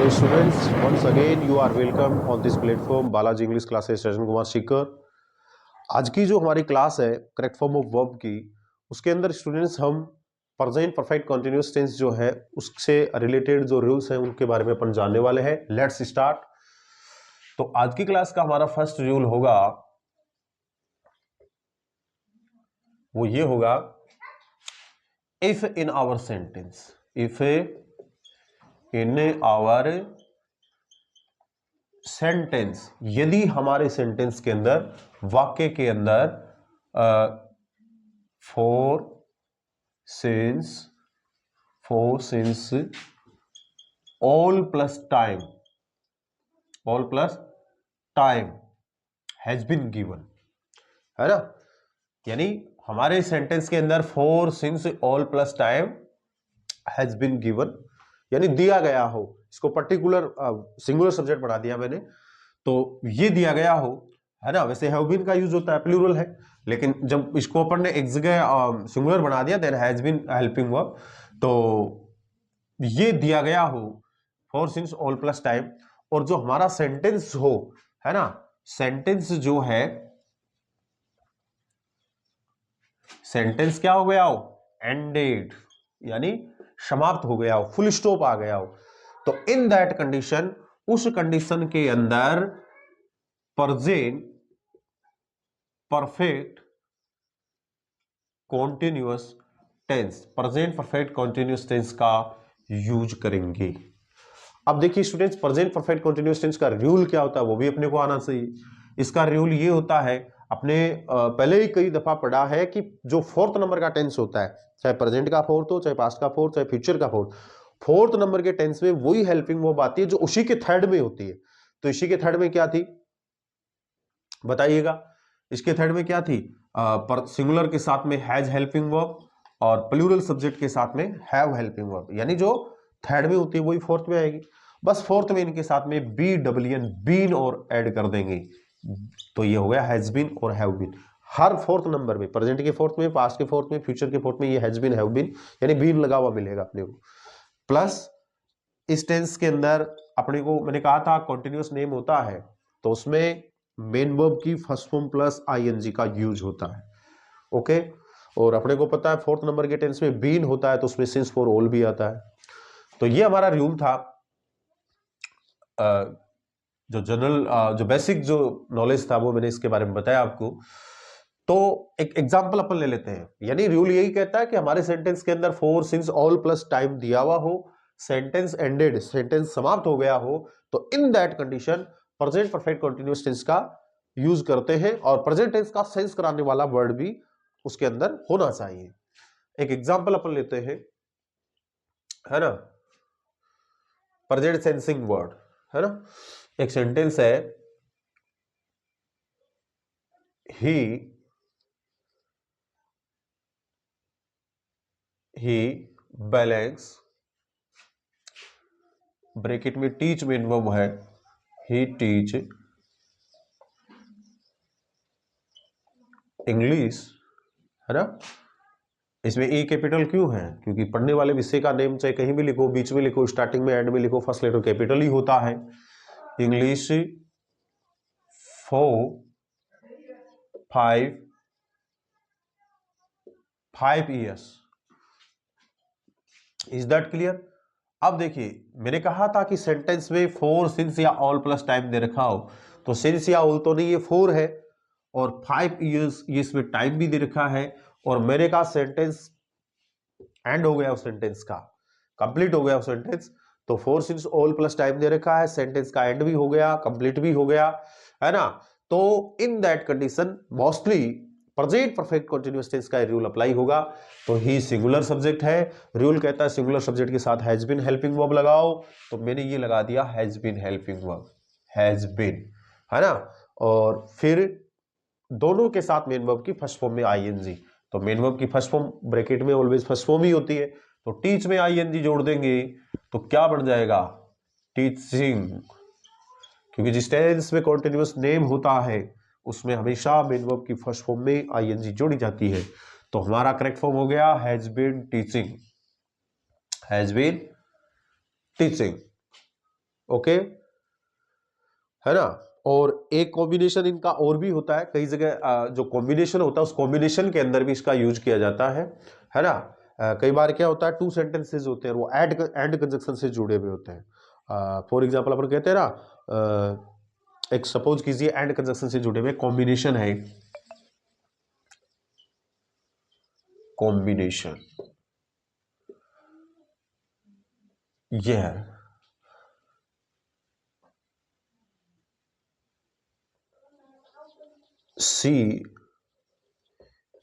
Hello students, once again you are welcome on this platform Balaji English classes Sajjan Kumar Sikar. आज की जो हमारी क्लास है करेक्ट फॉर्म ऑफ वर्ब की, उसके अंदर स्टूडेंट्स हम प्रेजेंट परफेक्ट कंटिन्यूअस टेंस जो है उससे रिलेटेड जो रूल्स हैं उनके बारे में अपन जानने वाले हैं। Let's start. तो आज की क्लास का हमारा फर्स्ट रूल होगा, वो ये होगा, if in our sentence, if in our sentence, यदि हमारे सेंटेंस के अंदर, वाक्य के अंदर for since all plus time has been given, है ना। यानी हमारे सेंटेंस के अंदर for since all plus time has been given, यानी दिया गया हो। इसको पर्टिकुलर सिंगुलर सब्जेक्ट बना दिया मैंने, तो ये दिया गया हो, है ना। वैसे हैव बीन का यूज होता है, प्लूरल है, लेकिन जब इसको अपन ने एक जगह सिंगुलर बना दिया, then has been helping verb, तो ये दिया गया हो for since all plus time. और जो हमारा सेंटेंस हो, है ना, सेंटेंस जो है, सेंटेंस क्या हो गया हो, एंडेड, यानी समाप्त हो गया हो, फुल स्टॉप आ गया हो। तो इन दैट कंडीशन, उस कंडीशन के अंदर present perfect continuous tense, present perfect continuous tense का यूज करेंगे। अब देखिए students, present perfect continuous tense का रूल क्या होता है वो भी अपने को आना चाहिए। इसका रूल ये होता है, अपने पहले ही कई दफा पढ़ा है कि जो फोर्थ नंबर का टेंस होता है, चाहे प्रेजेंट का फोर्थ हो, चाहे पास्ट का फोर्थ, चाहे फ्यूचर का फोर्थ नंबर के टेंस में वही हेल्पिंग वर्ब आती है जो उसी के थर्ड में होती है। तो इसी के थर्ड में क्या थी बताइएगा, इसके थर्ड में क्या थी, सिंगुलर के साथ में हैज हेल्पिंग वर्ब और प्लूरल सब्जेक्ट के साथ में हैव हेल्पिंग वर्ब, यानी जो थर्ड में होती है वही फोर्थ में आएगी। बस फोर्थ में इनके साथ में बीन और ऐड कर देंगे, तो ये हो गया हैज बीन और हैव बीन। हर फोर्थ नंबर में, प्रेजेंट के फोर्थ में, पास्ट के फोर्थ में, फ्यूचर के फोर्थ में ये हैज बीन हैव बीन यानी बीन लगा हुआ मिलेगा अपने को। प्लस इस टेंस के अंदर अपने को मैंने कहा था कॉन्टिन्यूअस नेम होता है, तो उसमें मेन वर्ब की फर्स्ट फॉर्म प्लस आईएनजी का यूज होता है। ओके, और अपने को पता है फोर्थ नंबर के टेंस में बीन होता है, तो उसमें सिंस फॉर ऑल भी आता है। तो ये हमारा रूल था। जो जनरल जो बेसिक जो नॉलेज था वो मैंने इसके बारे में बताया आपको। तो एक एग्जांपल अपन ले लेते हैं। यानी रूल यही कहता है कि हमारे सेंटेंस के अंदर for since all plus time दिया हुआ हो, सेंटेंस एंडेड, सेंटेंस समाप्त हो गया हो, तो in that condition present perfect continuous tense का यूज करते हैं, और प्रेजेंट टेंस का सेंस कराने वाला वर्ड भी उसके अंदर होना चाहिए। एक एग्जांपल अपन लेते हैं, है ना, प्रेजेंट सेंसिंग वर्ड, है ना। एक सेंटेंस है, ही बैलेंस, ब्रैकेट में टीच मेन वर्ब है, ही टीच इंग्लिश, है ना। इसमें ए कैपिटल क्यों है, क्योंकि पढ़ने वाले विषय का नेम चाहे कहीं भी लिखो, बीच में लिखो, स्टार्टिंग में, एंड में लिखो, फर्स्ट लेटर कैपिटल ही होता है। English for 5 years। Is that clear. अब देखिए मैंने कहा था कि सेंटेंस में फोर सिंस या ऑल प्लस टाइम दे रखा हो, तो सिंस या ऑल तो नहीं, ये फोर है, और 5 years ये इसमें टाइम भी दे रखा है, और मैंने कहा सेंटेंस एंड हो गया उस सेंटेंस का, कंप्लीट हो गया उस सेंटेंस। तो for since all plus time दे रखा है, सेंटेंस का एंड भी हो गया, कंप्लीट भी हो गया, है ना। तो in that condition mostly present perfect continuous tense का रूल अप्लाई होगा। तो ही सिंगुलर सब्जेक्ट है, रूल कहता है सिंगुलर सब्जेक्ट के साथ हैज बीन हेल्पिंग वर्ब लगाओ, तो मैंने ये लगा दिया has been helping verb, has been, है ना। और फिर दोनों के साथ मेन वर्ब की फर्स्ट फॉर्म में आईएनजी, तो मेन वर्ब की फर्स्ट फॉर्म ब्रैकेट में ऑलवेज फर्स्ट फॉर्म ही होती है, तो टीच में आईएनजी जोड़ देंगे, तो क्या बन जाएगा, टीचिंग। क्योंकि जिस टेंस में कॉन्टिन्यूअस नेम होता है उसमें हमेशा मेन वर्ब की फर्स्ट फॉर्म में आईएनजी जोड़ी जाती है। तो हमारा करेक्ट फॉर्म हो गया has been teaching, has been teaching. Okay, है ना। और एक कॉम्बिनेशन इनका और भी होता है, कई जगह जो कॉम्बिनेशन होता है उस कॉम्बिनेशन के अंदर भी इसका यूज किया जाता है ना। कई बार क्या होता है, टू सेंटेंसेस होते हैं वो एंड कंजक्शन से जुड़े हुए होते हैं। फॉर एग्जांपल अपन कहते हैं ना, एक सपोज कीजिए एंड कंजक्शन से जुड़े हुए कॉम्बिनेशन है, कॉम्बिनेशन ये है, सी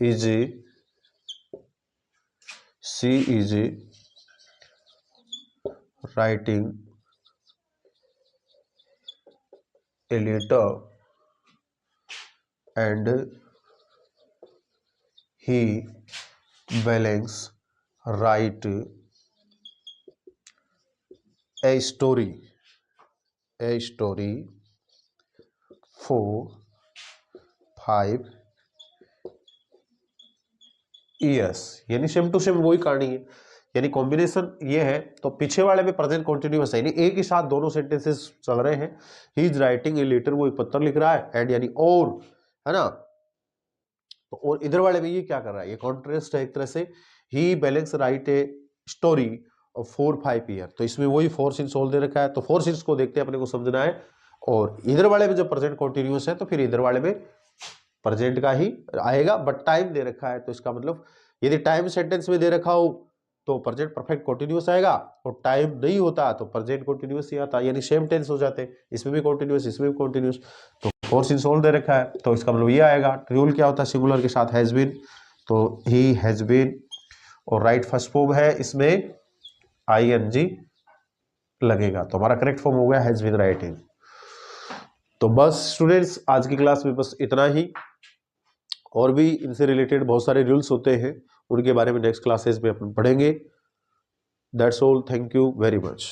is writing a letter and he balance write a story for 5 years। यानी सेम टू सेम वही कहानी है, यानी कॉम्बिनेशन ये है। तो पीछे वाले में प्रेजेंट कंटिन्यूअस है, यानी एक ही साथ दोनों सेंटेंसेस चल रहे हैं। He is writing a letter, वो एक पत्र लिख रहा है, एंड यानी और, है ना। तो और इधर वाले में ये क्या कर रहा है, ये कॉन्ट्रास्ट है एक तरह से। ही balance write a story of 4-5 year, तो इसमें वही फोर सिंस ऑल दे रखा है, तो फोर सिंस को देखते अपने को समझना है। और इधर वाले में जब प्रेजेंट कॉन्टिन्यूअस है तो फिर इधर वाले में प्रेजेंट का ही आएगा, बट टाइम दे रखा है, तो इसका मतलब यदि टाइम सेंटेंस में दे रखा हो तो प्रेजेंट परफेक्ट कॉन्टिन्यूअस आएगा, और टाइम नहीं होता तो प्रेजेंट कॉन्टिन्यूअस ही आता, यानी सेम टेंस हो जाते हैं, इसमें भी कॉन्टिन्यूअस इसमें भी कॉन्टिन्यूअस। तो फोर सिंस ऑल दे रखा है, तो इसका मतलब ये आएगा। रूल क्या होता है, सिंगुलर के साथ हैज बीन, तो ही हैज बीन, और राइट फर्स्ट फॉर्म है, इसमें आईएनजी लगेगा, तो हमारा करेक्ट फॉर्म हो गया हैज बीन राइटिंग। तो बस स्टूडेंट्स, आज की क्लास में बस इतना ही। और भी इनसे रिलेटेड बहुत सारे रूल्स होते हैं, उनके बारे में नेक्स्ट क्लासेस में अपन पढ़ेंगे। That's all, thank you very much.